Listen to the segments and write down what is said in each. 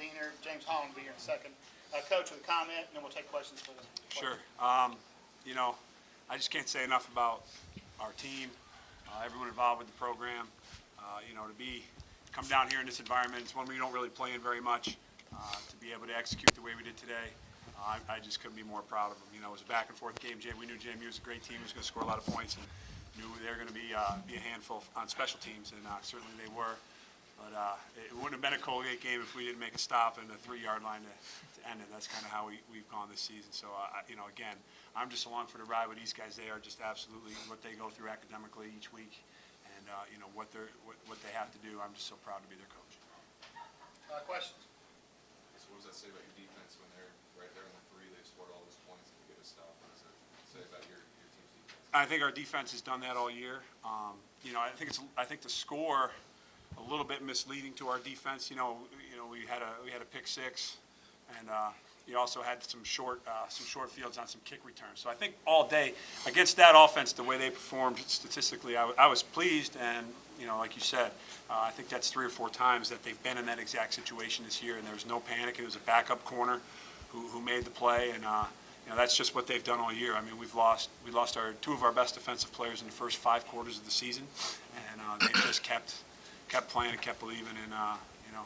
being here. James Holland will be here in a second. Coach, with a comment, and then we'll take questions for them. Sure. You know, I just can't say enough about our team, everyone involved with the program. You know, to come down here in this environment, it's one where you don't really play in very much. To be able to execute the way we did today, I just couldn't be more proud of them. You know, it was a back and forth game. We knew JMU was a great team, was going to score a lot of points, and knew they were going to be a handful on special teams, and certainly they were. But it wouldn't have been a Colgate game if we didn't make a stop and a 3-yard line to end it. That's kind of how we've gone this season. So, you know, again, I'm just along for the ride with these guys. They are just absolutely what they go through academically each week, and you know what they have to do. I'm just so proud to be their coach. Questions? So what does that say about your defense when they're right there in the 3? They scored all those points and get a stop. What does it say about your team's defense? I think our defense has done that all year. You know, I think the score a little bit misleading to our defense. You know, we had a pick six, and you also had some short fields on some kick returns. So I think all day against that offense, the way they performed statistically, I was pleased. And you know, like you said, I think that's 3 or 4 times that they've been in that exact situation this year, and there was no panic. It was a backup corner who made the play, and you know, that's just what they've done all year. I mean, we lost 2 of our best defensive players in the first 5 quarters of the season, and they've just kept playing and kept believing, and you know,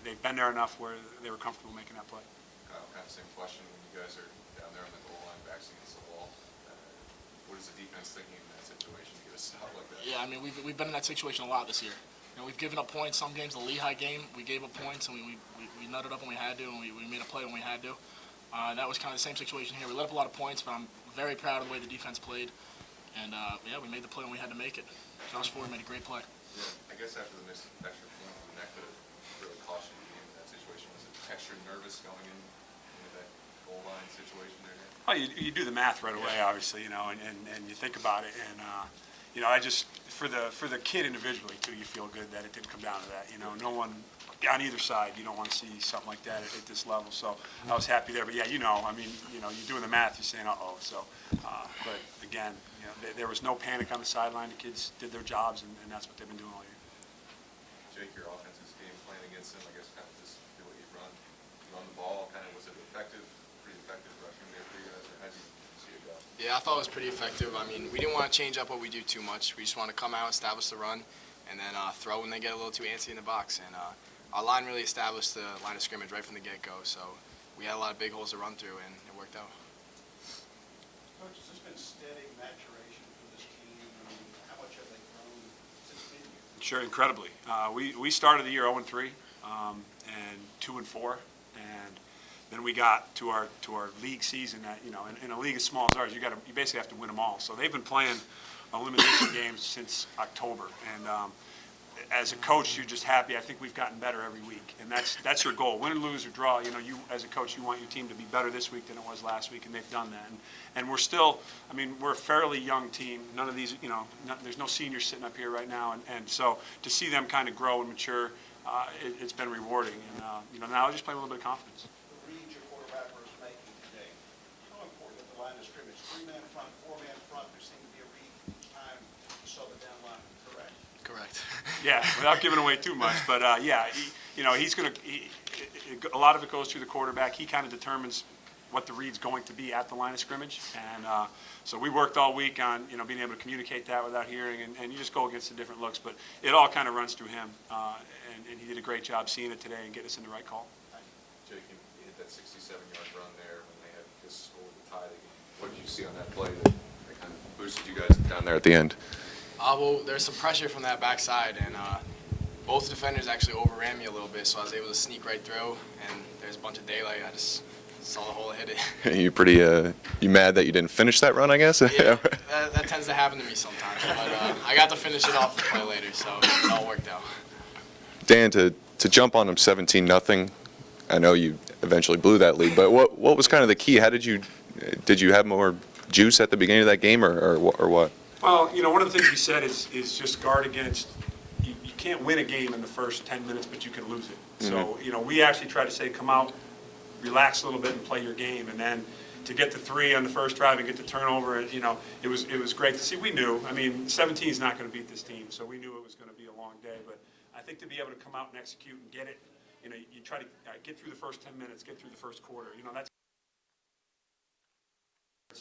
they've been there enough where they were comfortable making that play. Kind of same question when you guys are down there on the goal line, backs against the wall. What is the defense thinking in that situation to get a stop like that? Yeah, I mean, we've been in that situation a lot this year. You know, we've given up points. Some games, the Lehigh game, we gave up points, and we nutted up when we had to, and we made a play when we had to. That was kind of the same situation here. We let up a lot of points, but I'm very proud of the way the defense played. And, yeah, we made the play when we had to make it. Josh Ford made a great play. Yeah, I guess after the missed extra point, that could have really cost you the game in that situation. Was it extra nervous going into that goal line situation there? Well, you do the math right away, obviously, you know, and you think about it, and you know, I just for the kid individually too, you feel good that it didn't come down to that. You know, no one on either side, you don't want to see something like that at this level. So I was happy there, but yeah, you know, I mean, you know, you're doing the math, you're saying, uh-oh. So, but again, you know, there was no panic on the sideline. The kids did their jobs, and that's what they've been doing all year. Jake, your offensive game playing against them, I guess, kind of just do what you run the ball. Kind of was it effective, pretty effective rushing there for you guys, or how did you see it go? Yeah, I thought it was pretty effective. I mean, we didn't want to change up what we do too much. We just want to come out, establish the run, and then throw when they get a little too antsy in the box. And our line really established the line of scrimmage right from the get-go. So we had a lot of big holes to run through, and it worked out. Coach, has this been steady maturation for this team? I mean, how much have they grown since being here? Sure, incredibly. We started the year 0-3 and 2-4, and then we got to our league season. That, you know, in a league as small as ours, you basically have to win them all. So they've been playing elimination games since October, and as a coach, you're just happy. I think we've gotten better every week, and that's your goal. Win, lose, or draw. You know, you as a coach, you want your team to be better this week than it was last week, and they've done that. And we're still, I mean, we're a fairly young team. None of these, you know, there's no seniors sitting up here right now, and so to see them kind of grow and mature, it's been rewarding. And you know, now I just play with a little bit of confidence. The read your quarterback was making today, how important at the line of scrimmage? 3-man front, 4-man front. There seemed to be a read each time you saw the down line. Correct. Correct. Yeah, without giving away too much, but yeah, you know, a lot of it goes through the quarterback. He kind of determines what the read's going to be at the line of scrimmage, and so we worked all week on, you know, being able to communicate that without hearing, and you just go against the different looks, but it all kind of runs through him, and he did a great job seeing it today and getting us in the right call. Jake, you hit that 67-yard run there when they had just scored the tie the game. What did you see on that play that kind of boosted you guys down there at the end? Well, there's some pressure from that backside, and both defenders actually overran me a little bit, so I was able to sneak right through, and there's a bunch of daylight. I just saw the hole and hit it. You pretty you mad that you didn't finish that run, I guess? Yeah, that tends to happen to me sometimes, but I got to finish it off the play later, so it all worked out. Dan, to jump on them 17-0, I know you eventually blew that lead, but what was kind of the key? How did you have more juice at the beginning of that game, or what? Well, you know, one of the things he said is just guard against. You can't win a game in the first 10 minutes, but you can lose it. So, you know, we actually try to say, come out, relax a little bit, and play your game. And then to get the 3 on the first drive and get the turnover, you know, it was great to see. We knew. I mean, 17 is not going to beat this team, so we knew it was going to be a long day. But I think to be able to come out and execute and get it, you try to get through the first 10 minutes, get through the first quarter. That's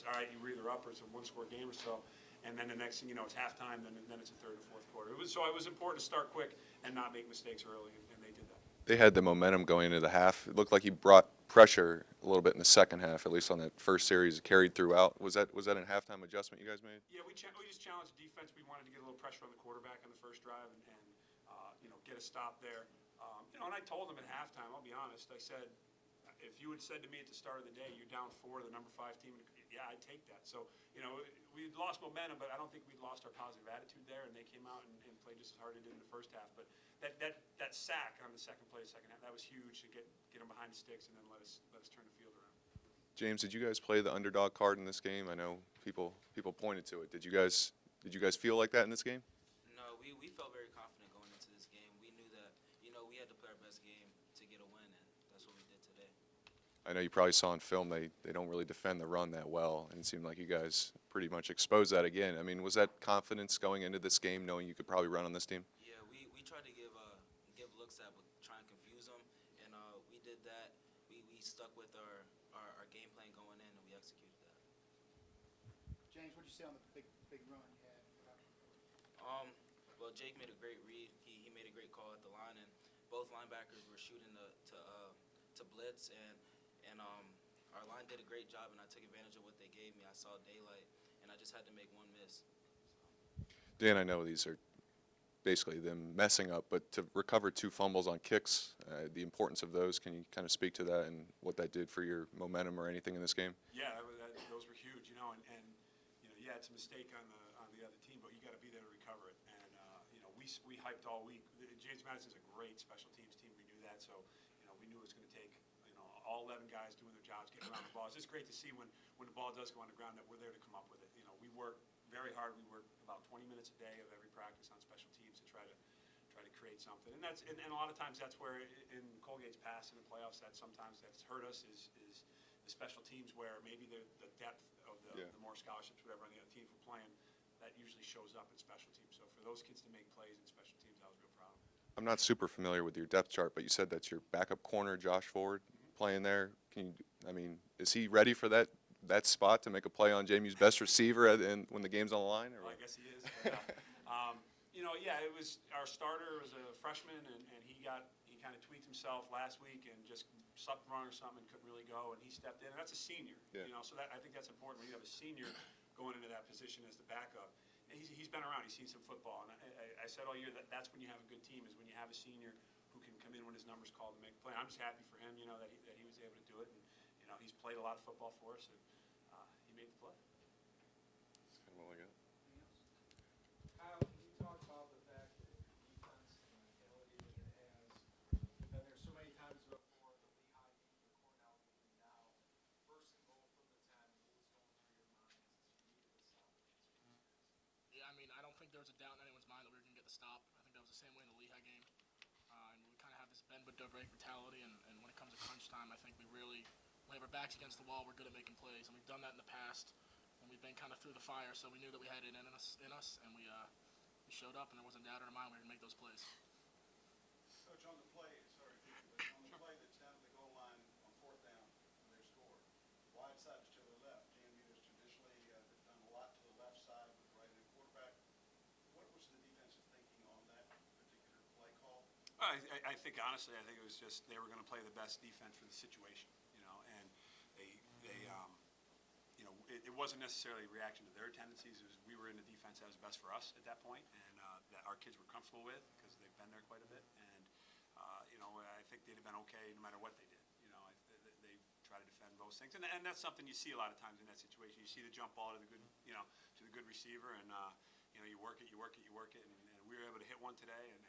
all right. You're either up or it's a one-score game or so, and then the next thing you know, it's halftime. Then it's a third or fourth quarter. It was important to start quick and not make mistakes early, and they did that. They had the momentum going into the half. It looked like he brought pressure a little bit in the second half, at least on that first series, carried throughout. Was that an halftime adjustment you guys made? Yeah, we just challenged the defense. We wanted to get a little pressure on the quarterback on the first drive and get a stop there. And I told them at halftime, I'll be honest, I said, if you had said to me at the start of the day, you're down 4 to the number 5 team, yeah, I'd take that. So, we lost momentum, but I don't think we'd lost our positive attitude there, and they came out and played just as hard as they did in the first half. But that sack on the second play, second half, that was huge to get them behind the sticks and then let us turn the field around. James, did you guys play the underdog card in this game? I know people pointed to it. Did you guys feel like that in this game? No, we felt very confident going into this game. We knew that, we had to play our best game to get a win, and that's what we did today. I know you probably saw in film they don't really defend the run that well, and it seemed like you guys pretty much exposed that again. I mean, was that confidence going into this game, knowing you could probably run on this team? Yeah, we tried to give looks that would try and confuse them, and we did that. We stuck with our game plan going in, and we executed that. James, what'd you say on the big run you had? Well, Jake made a great read. He made a great call at the line, and both linebackers were shooting to blitz, and our line did a great job, and I took advantage of what they gave me. I saw daylight, and I just had to make one miss. Dan, I know these are basically them messing up, but to recover 2 fumbles on kicks, the importance of those, can you kind of speak to that and what that did for your momentum or anything in this game? Yeah, those were huge, and yeah, it's a mistake on the other team, but you got to be there to recover it. And we hyped all week. James Madison's a great special teams team. We knew that, so we knew it was going to take all 11 guys doing their jobs, getting around the ball. It's just great to see when the ball does go on the ground that we're there to come up with it. We work very hard. We work about 20 minutes a day of every practice on special teams to try to create something. And a lot of times that's where in Colgate's past in the playoffs sometimes that's hurt us is the special teams where maybe the depth of the more scholarships, whatever, on the other teams we're playing, that usually shows up in special teams. So for those kids to make plays in special teams, I was real proud of them. I'm not super familiar with your depth chart, but you said that's your backup corner, Josh Ford, playing there. Is he ready for that spot to make a play on JMU's best receiver when the game's on the line? Or well, I guess he is. But, yeah, it was our starter was a freshman, and he kind of tweaked himself last week and just slept wrong or something and couldn't really go, and he stepped in. And that's a senior, Yeah. So I think that's important when you have a senior going into that position as the backup. And he's been around. He's seen some football, and I said all year that's when you have a good team is when you have a senior who can come in when his number's called and make a play. I'm just happy for him, that he was able to do it, and he's played a lot of football for us, and he made the play. That's kind of what I got. Kyle, can you talk about the fact that your defense and the mentality that it has? You've been there so many times before, the Lehigh game, the Cornell game, now first and goal from the 10. What was going through your minds as you needed a stop against your defense? Yeah, I don't think there was a doubt in anyone's mind that we were going to get the stop. I think that was the same way in the Lehigh game. And we kind of have this bend but don't break mentality, and when it comes to crunch time, I think we really, when we have our backs against the wall, we're good at making plays, and we've done that in the past, and we've been kind of through the fire, so we knew that we had it in us, and we showed up, and there wasn't a doubt in our mind we were going to make those plays. Coach, on the play that's down at the goal line on 4th down, when they're scored, wide side to the left. JMU has traditionally done a lot to the left side with the right-hand quarterback. What was the defensive thinking on that particular play call? I think honestly, I think it was just they were going to play the best defense for the situation, and it wasn't necessarily a reaction to their tendencies. It was we were in the defense that was best for us at that point, and that our kids were comfortable with because they've been there quite a bit. And I think they'd have been okay no matter what they did. They try to defend those things, and that's something you see a lot of times in that situation. You see the jump ball to the good, to the good receiver, and you work it, and we were able to hit one today, and